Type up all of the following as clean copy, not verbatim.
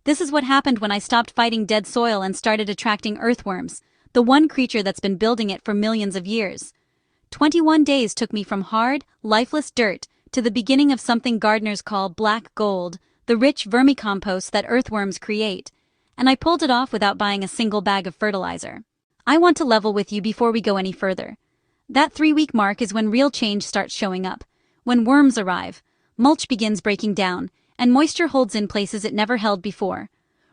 This is what happened when I stopped fighting dead soil and started attracting earthworms, the one creature that's been building it for millions of years. 21 days took me from hard, lifeless dirt to the beginning of something gardeners call black gold, the rich vermicompost that earthworms create, and I pulled it off without buying a single bag of fertilizer. I want to level with you before we go any further. That 3-week mark is when real change starts showing up. When worms arrive, mulch begins breaking down, and moisture holds in places it never held before.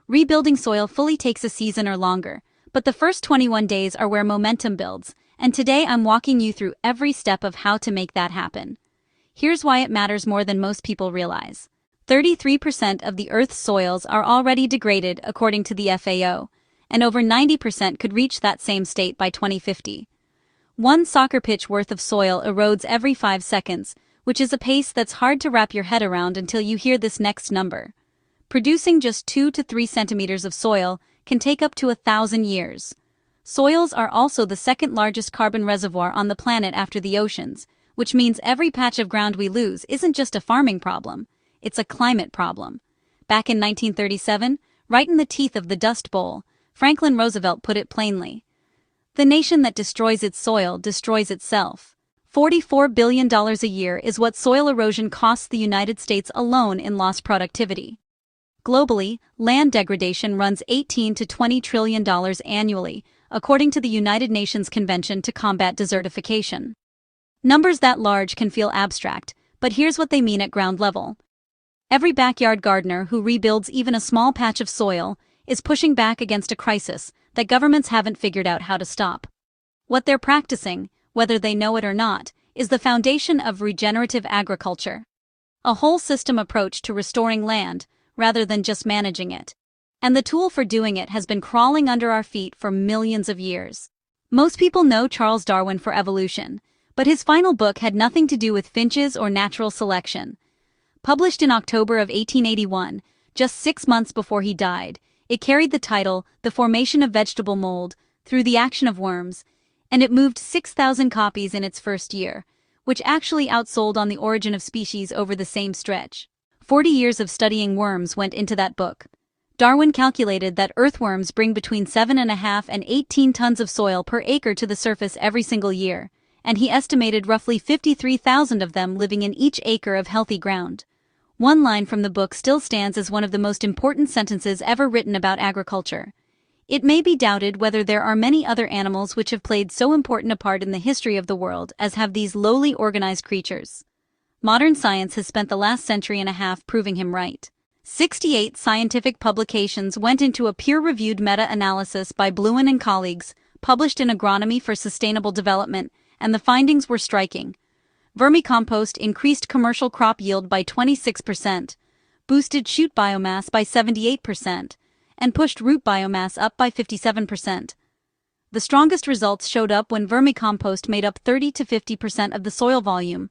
Rebuilding soil fully takes a season or longer, but the first 21 days are where momentum builds, and today I'm walking you through every step of how to make that happen. Here's why it matters more than most people realize. 33% of the Earth's soils are already degraded according to the FAO, and over 90% could reach that same state by 2050. One soccer pitch worth of soil erodes every 5 seconds, which is a pace that's hard to wrap your head around until you hear this next number. Producing just 2 to 3 centimeters of soil can take up to 1,000 years. Soils are also the second largest carbon reservoir on the planet after the oceans, which means every patch of ground we lose isn't just a farming problem, it's a climate problem. Back in 1937, right in the teeth of the Dust Bowl, Franklin Roosevelt put it plainly. The nation that destroys its soil destroys itself. $44 billion a year is what soil erosion costs the United States alone in lost productivity. Globally, land degradation runs $18 to $20 trillion annually, according to the United Nations Convention to Combat Desertification. Numbers that large can feel abstract, but here's what they mean at ground level. Every backyard gardener who rebuilds even a small patch of soil is pushing back against a crisis that governments haven't figured out how to stop. What they're practicing, whether they know it or not, is the foundation of regenerative agriculture. A whole system approach to restoring land, rather than just managing it. And the tool for doing it has been crawling under our feet for millions of years. Most people know Charles Darwin for evolution, but his final book had nothing to do with finches or natural selection. Published in October of 1881, just 6 months before he died, it carried the title, The Formation of Vegetable Mold, Through the Action of Worms, and it moved 6,000 copies in its first year, which actually outsold On the Origin of Species over the same stretch. 40 years of studying worms went into that book. Darwin calculated that earthworms bring between 7.5 and 18 tons of soil per acre to the surface every single year, and he estimated roughly 53,000 of them living in each acre of healthy ground. One line from the book still stands as one of the most important sentences ever written about agriculture. It may be doubted whether there are many other animals which have played so important a part in the history of the world as have these lowly organized creatures. Modern science has spent the last century and a half proving him right. 68 scientific publications went into a peer-reviewed meta-analysis by Bluen and colleagues, published in Agronomy for Sustainable Development, and the findings were striking. Vermicompost increased commercial crop yield by 26%, boosted shoot biomass by 78%, and pushed root biomass up by 57%. The strongest results showed up when vermicompost made up 30 to 50% of the soil volume,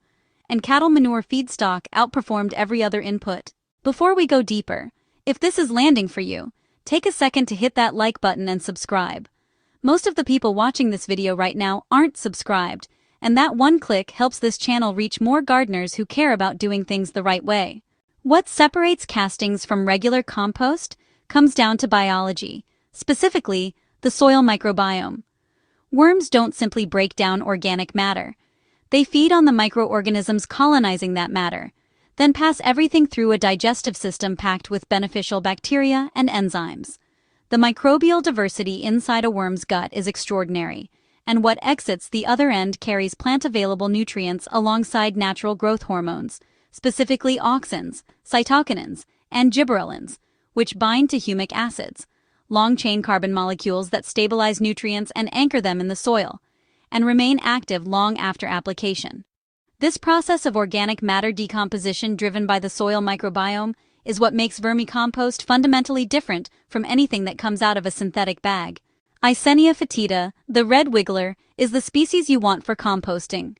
and cattle manure feedstock outperformed every other input. Before we go deeper, if this is landing for you, take a second to hit that like button and subscribe. Most of the people watching this video right now aren't subscribed, and that one click helps this channel reach more gardeners who care about doing things the right way. What separates castings from regular compost comes down to biology, specifically the soil microbiome. Worms don't simply break down organic matter. They feed on the microorganisms colonizing that matter, then pass everything through a digestive system packed with beneficial bacteria and enzymes. The microbial diversity inside a worm's gut is extraordinary, and what exits the other end carries plant-available nutrients alongside natural growth hormones, specifically auxins, cytokinins, and gibberellins, which bind to humic acids, long-chain carbon molecules that stabilize nutrients and anchor them in the soil, and remain active long after application. This process of organic matter decomposition driven by the soil microbiome is what makes vermicompost fundamentally different from anything that comes out of a synthetic bag. Eisenia fetida, the red wiggler, is the species you want for composting.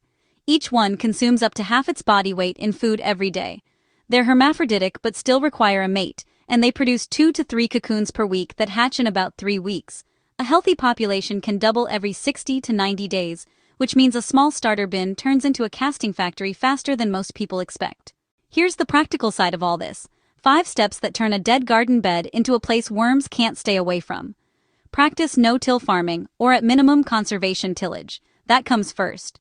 Each one consumes up to half its body weight in food every day. They're hermaphroditic but still require a mate, and they produce 2 to 3 cocoons per week that hatch in about 3 weeks. A healthy population can double every 60 to 90 days, which means a small starter bin turns into a casting factory faster than most people expect. Here's the practical side of all this. 5 steps that turn a dead garden bed into a place worms can't stay away from. Practice no-till farming, or at minimum conservation tillage. That comes first.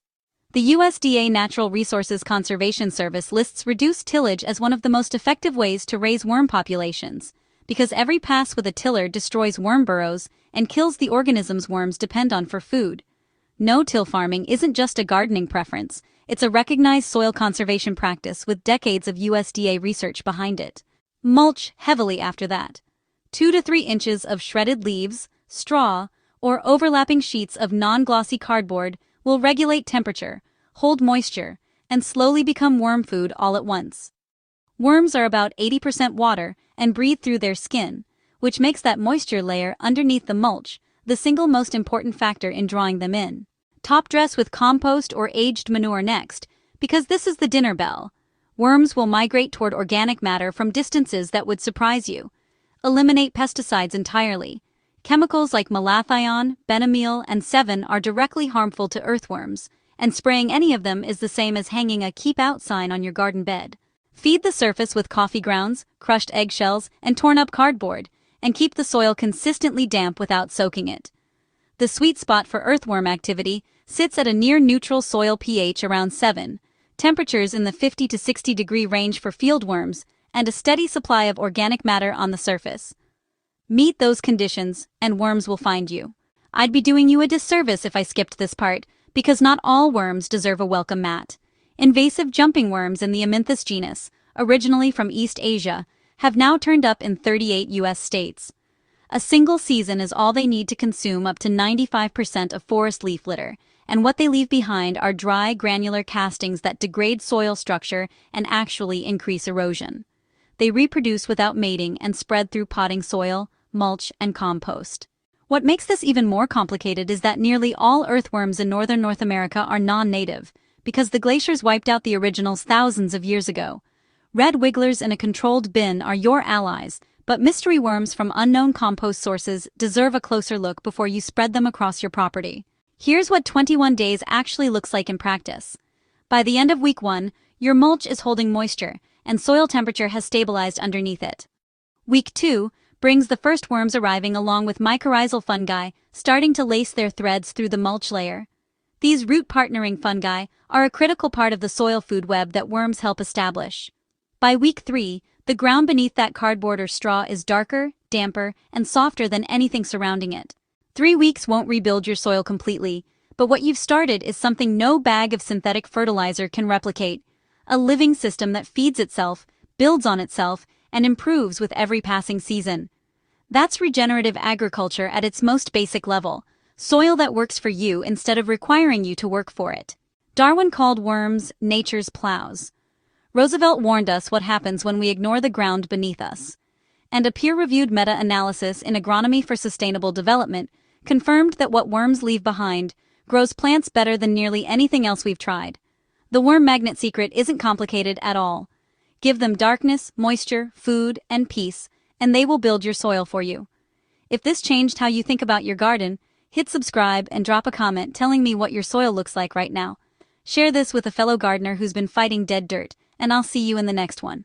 The USDA Natural Resources Conservation Service lists reduced tillage as one of the most effective ways to raise worm populations, because every pass with a tiller destroys worm burrows and kills the organisms worms depend on for food. No-till farming isn't just a gardening preference, it's a recognized soil conservation practice with decades of USDA research behind it. Mulch heavily after that. 2 to 3 inches of shredded leaves, straw, or overlapping sheets of non-glossy cardboard will regulate temperature, hold moisture, and slowly become worm food all at once. Worms are about 80% water and breathe through their skin, which makes that moisture layer underneath the mulch the single most important factor in drawing them in. Top dress with compost or aged manure next, because this is the dinner bell. Worms will migrate toward organic matter from distances that would surprise you. Eliminate pesticides entirely. Chemicals like malathion, benamyl, and Sevin are directly harmful to earthworms, and spraying any of them is the same as hanging a keep out sign on your garden bed. Feed the surface with coffee grounds, crushed eggshells, and torn up cardboard, and keep the soil consistently damp without soaking it. The sweet spot for earthworm activity sits at a near-neutral soil pH around 7, temperatures in the 50 to 60 degree range for fieldworms, and a steady supply of organic matter on the surface. Meet those conditions, and worms will find you. I'd be doing you a disservice if I skipped this part, because not all worms deserve a welcome mat. Invasive jumping worms in the Amynthus genus, originally from East Asia, have now turned up in 38 U.S. states. A single season is all they need to consume up to 95% of forest leaf litter, and what they leave behind are dry, granular castings that degrade soil structure and actually increase erosion. They reproduce without mating and spread through potting soil, mulch, and compost. What makes this even more complicated is that nearly all earthworms in northern North America are non-native, because the glaciers wiped out the originals thousands of years ago. Red wigglers in a controlled bin are your allies, but mystery worms from unknown compost sources deserve a closer look before you spread them across your property. Here's what 21 days actually looks like in practice. By the end of week 1, your mulch is holding moisture, and soil temperature has stabilized underneath it. Week 2 brings the first worms arriving along with mycorrhizal fungi starting to lace their threads through the mulch layer. These root-partnering fungi are a critical part of the soil food web that worms help establish. By week 3, the ground beneath that cardboard or straw is darker, damper, and softer than anything surrounding it. 3 weeks won't rebuild your soil completely, but what you've started is something no bag of synthetic fertilizer can replicate. A living system that feeds itself, builds on itself, and improves with every passing season. That's regenerative agriculture at its most basic level, soil that works for you instead of requiring you to work for it. Darwin called worms nature's plows. Roosevelt warned us what happens when we ignore the ground beneath us. And a peer-reviewed meta-analysis in Agronomy for Sustainable Development confirmed that what worms leave behind grows plants better than nearly anything else we've tried. The worm magnet secret isn't complicated at all. Give them darkness, moisture, food, and peace, and they will build your soil for you. If this changed how you think about your garden, hit subscribe and drop a comment telling me what your soil looks like right now. Share this with a fellow gardener who's been fighting dead dirt, and I'll see you in the next one.